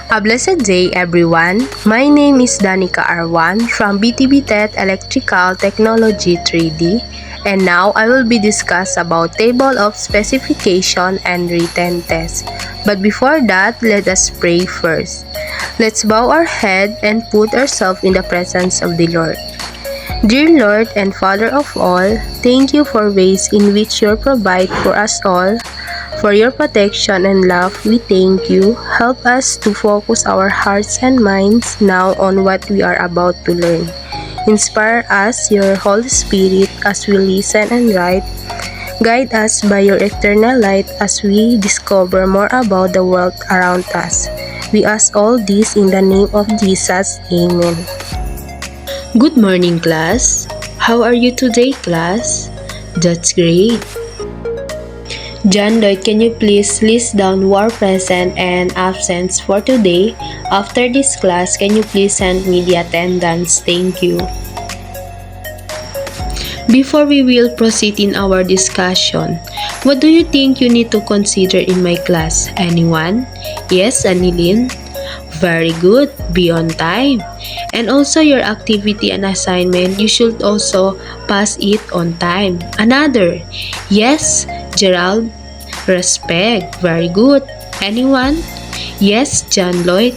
A blessed day, everyone. My name is Danica Arwan from BTB TET Electrical Technology 3D, and now I will be discuss about table of specification and written test. But before that, let us pray first. Let's bow our head and put ourselves in the presence of the Lord. Dear Lord and Father of all, thank you for ways in which you provide for us all. For your protection and love, we thank you. Help us to focus our hearts and minds now on what we are about to learn. Inspire us, your Holy Spirit, as we listen and write. Guide us by your eternal light as we discover more about the world around us. We ask all this in the name of Jesus. Amen. Good morning, class. How are you today, class? That's great. John Lloyd, can you please list down who are present and absent for today? After this class, can you please send me the attendance? Thank you. Before we will proceed in our discussion, what do you think you need to consider in my class? Anyone? Yes, Anilin? Very good. Be on time. And also your activity and assignment, you should also pass it on time. Another? Yes, Gerald? Respect. Very good. Anyone? Yes, John Lloyd?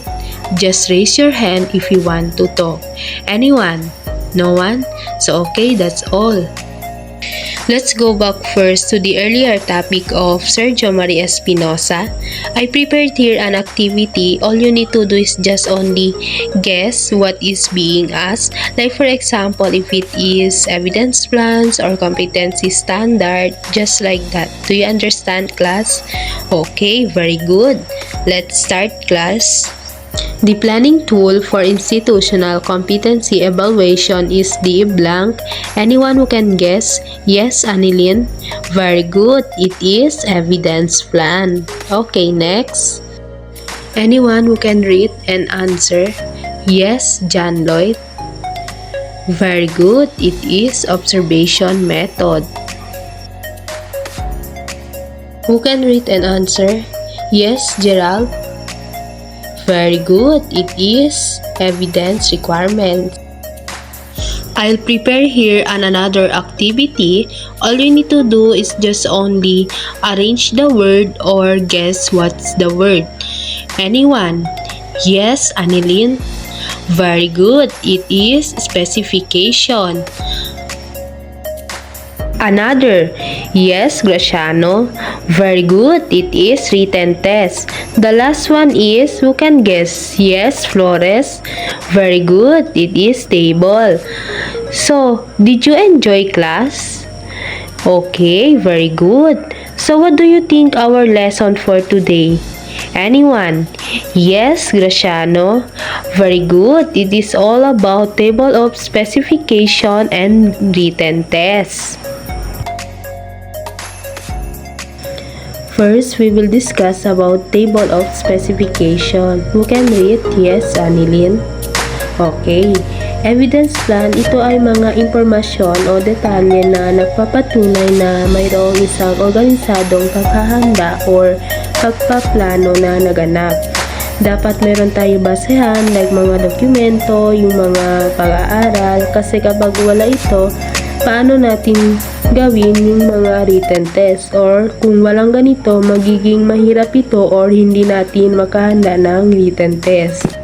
Just raise your hand if you want to talk. Anyone? No one? So okay, that's all. Let's go back first to the earlier topic of Sergio Maria Espinosa. I prepared here an activity. All you need to do is just only guess what is being asked. Like for example, if it is evidence plans or competency standard, just like that. Do you understand, class? Okay, very good. Let's start, class. The planning tool for institutional competency evaluation is the blank. Anyone who can guess? Yes, Anilin? Very good. It is evidence plan. Okay, next. Anyone who can read and answer? Yes, John Lloyd? Very good. It is observation method. Who can read and answer? Yes, Gerald? Very good. It is evidence requirement. I'll prepare here another activity. All you need to do is just only arrange the word or guess what's the word. Anyone? Yes, Anilin? Very good. It is specification. Another? Yes, Graciano? Very good. It is written test. The last one is who can guess? Yes, Flores? Very good. It is table. So, did you enjoy class? Okay, very good. So, what do you think our lesson for today? Anyone? Yes, Graciano? Very good. It is all about table of specification and written test. First, we will discuss about table of specification. Who can read? Yes, Anilin? Okay. Evidence plan, ito ay mga impormasyon o detalye na nagpapatunay na mayroong isang organisadong paghahanda or pagpaplano na naganap. Dapat meron tayo basehan like mga dokumento, yung mga pag-aaral, kasi kapag wala ito, paano natin gawin yung mga written test, or kung walang ganito, magiging mahirap ito or hindi natin makahanda ng written test.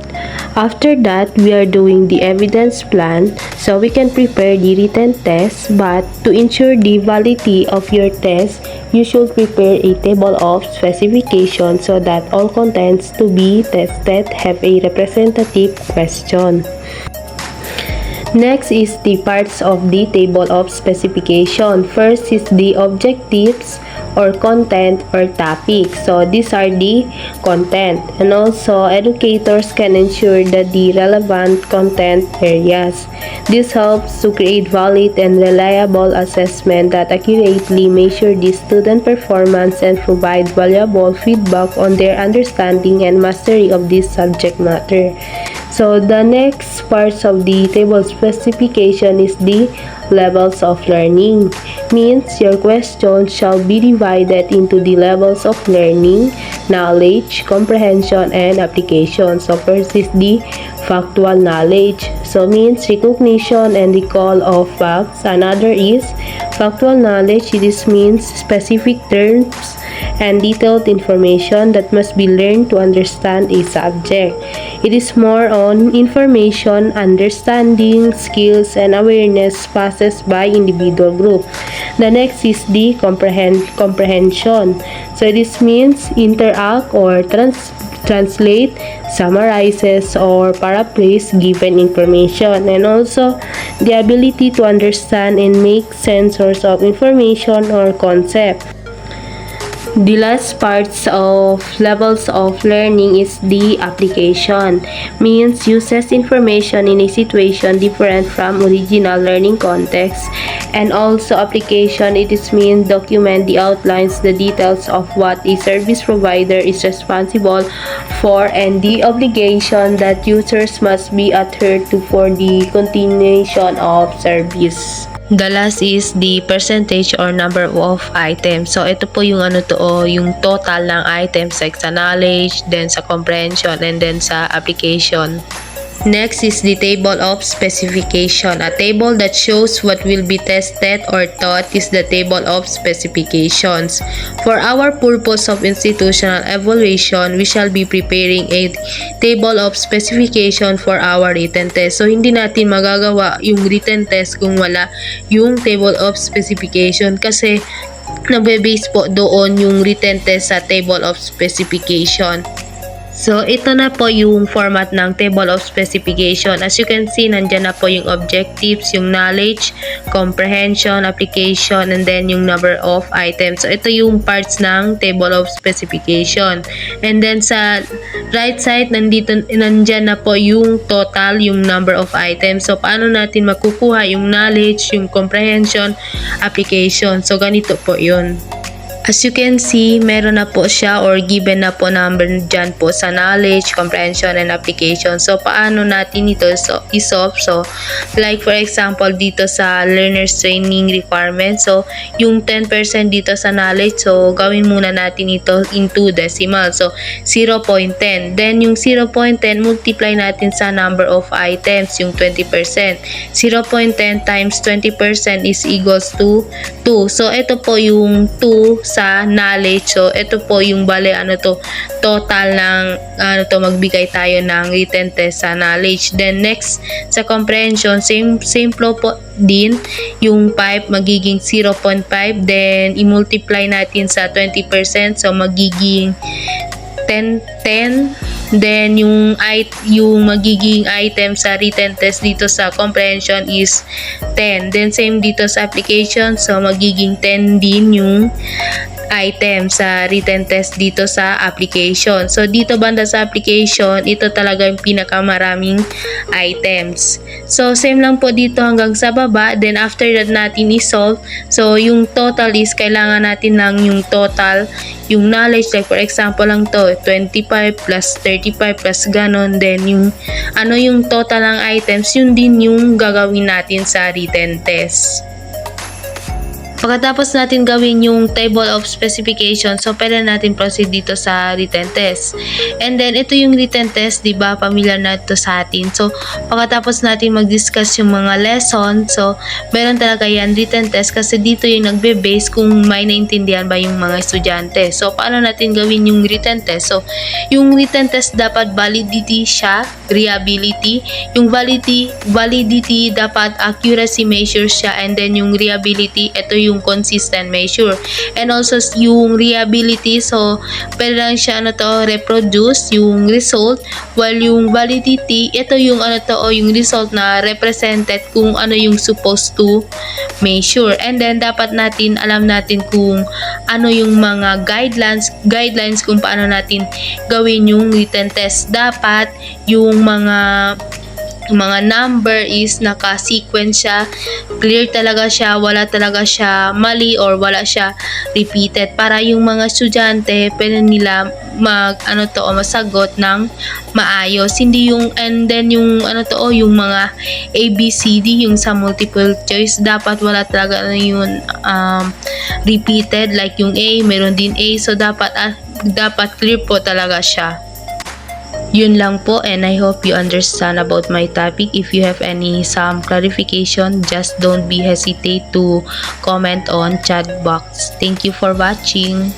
After that, we are doing the evidence plan, so we can prepare the written test, but to ensure the validity of your test, you should prepare a table of specification so that all contents to be tested have a representative question. Next is the parts of the table of specification. First is the objectives or content or topic. So these are the content, and also educators can ensure that the relevant content areas. This helps to create valid and reliable assessment that accurately measure the student performance and provide valuable feedback on their understanding and mastery of this subject matter. So the next parts of the table specification is the levels of learning. Means your question shall be divided into the levels of learning, knowledge, comprehension, and application. So first is the factual knowledge. So means recognition and recall of facts. Another is factual knowledge. This means specific terms and detailed information that must be learned to understand a subject. It is more on information, understanding, skills, and awareness possessed by individual group. The next is the comprehension. So this means interact or translate, summarizes, or paraphrase given information, and also the ability to understand and make sense of information or concept. The last parts of levels of learning is the application. Means uses information in a situation different from original learning context. And also application, it is mean document the outlines, the details of what a service provider is responsible for and the obligation that users must be adhered to for the continuation of service. The last is the percentage or number of items. So, ito po yung yung total ng items like sa knowledge, then sa comprehension, and then sa application. Next is the table of specification. A table that shows what will be tested or taught is the table of specifications. For our purpose of institutional evaluation, we shall be preparing a table of specification for our written test. So, hindi natin magagawa yung written test kung wala yung table of specification kasi nagbe-base po doon yung written test sa table of specification. So, ito na po yung format ng table of specification. As you can see, nandyan na po yung objectives, yung knowledge, comprehension, application, and then yung number of items. So, ito yung parts ng table of specification. And then sa right side, nandyan na po yung total, yung number of items. So, paano natin makukuha yung knowledge, yung comprehension, application. So, ganito po yun. As you can see, meron na po siya or given na po number dyan po sa knowledge, comprehension, and application. So, paano natin ito isolve? So, like for example, dito sa learner's training requirement. So, yung 10% dito sa knowledge, so, gawin muna natin ito into decimal. So, 0.10. Then, yung 0.10, multiply natin sa number of items, yung 20%. 0.10 times 20% is equals to 2. So, ito po yung 2 sa knowledge. So, ito po yung bale, total ng, magbigay tayo ng written test sa knowledge. Then, next, sa comprehension, same flow po din. Yung 5, magiging 0.5. Then, i-multiply natin sa 20%. So, magiging 10. Then, yung magiging item sa written test dito sa comprehension is 10. Then, same dito sa application. So, magiging 10 din yung item sa written test dito sa application. So, dito banda sa application, ito talaga yung pinakamaraming items. So, same lang po dito hanggang sa baba. Then, after that natin i-solve. So, yung total is kailangan natin lang yung total, yung knowledge. Like, for example lang to, 25 plus 35 plus ganon. Then, yung total ng items, yun din yung gagawin natin sa written test. Pagkatapos natin gawin yung table of specification, so pwede natin proceed dito sa written test. And then, ito yung written test, diba? Familiar na ito sa atin. So, pagkatapos natin mag-discuss yung mga lesson, so, meron talaga yan written test kasi dito yung nagbe-base kung may naintindihan ba yung mga estudyante. So, paano natin gawin yung written test? So, yung written test dapat validity siya, reliability. Yung validity dapat accuracy measure siya, and then yung reliability, ito yung consistent measure. And also yung reliability, so pwede lang siya reproduce yung result, while yung validity, ito yung yung result na represented kung ano yung supposed to measure. And then dapat alam natin kung ano yung mga guidelines kung paano natin gawin yung written test. Dapat yung mga mga number is naka-sequence siya, clear talaga siya, wala talaga siya mali or wala siya repeated, para yung mga estudyante pwede nila masagot ng maayos. Hindi yung, and then yung yung mga ABCD, yung sa multiple choice, dapat wala talaga yun repeated, like yung A, meron din A, so dapat clear po talaga siya. Yun lang po, and I hope you understand about my topic. If you have some clarification, just don't be hesitate to comment on chat box. Thank you for watching.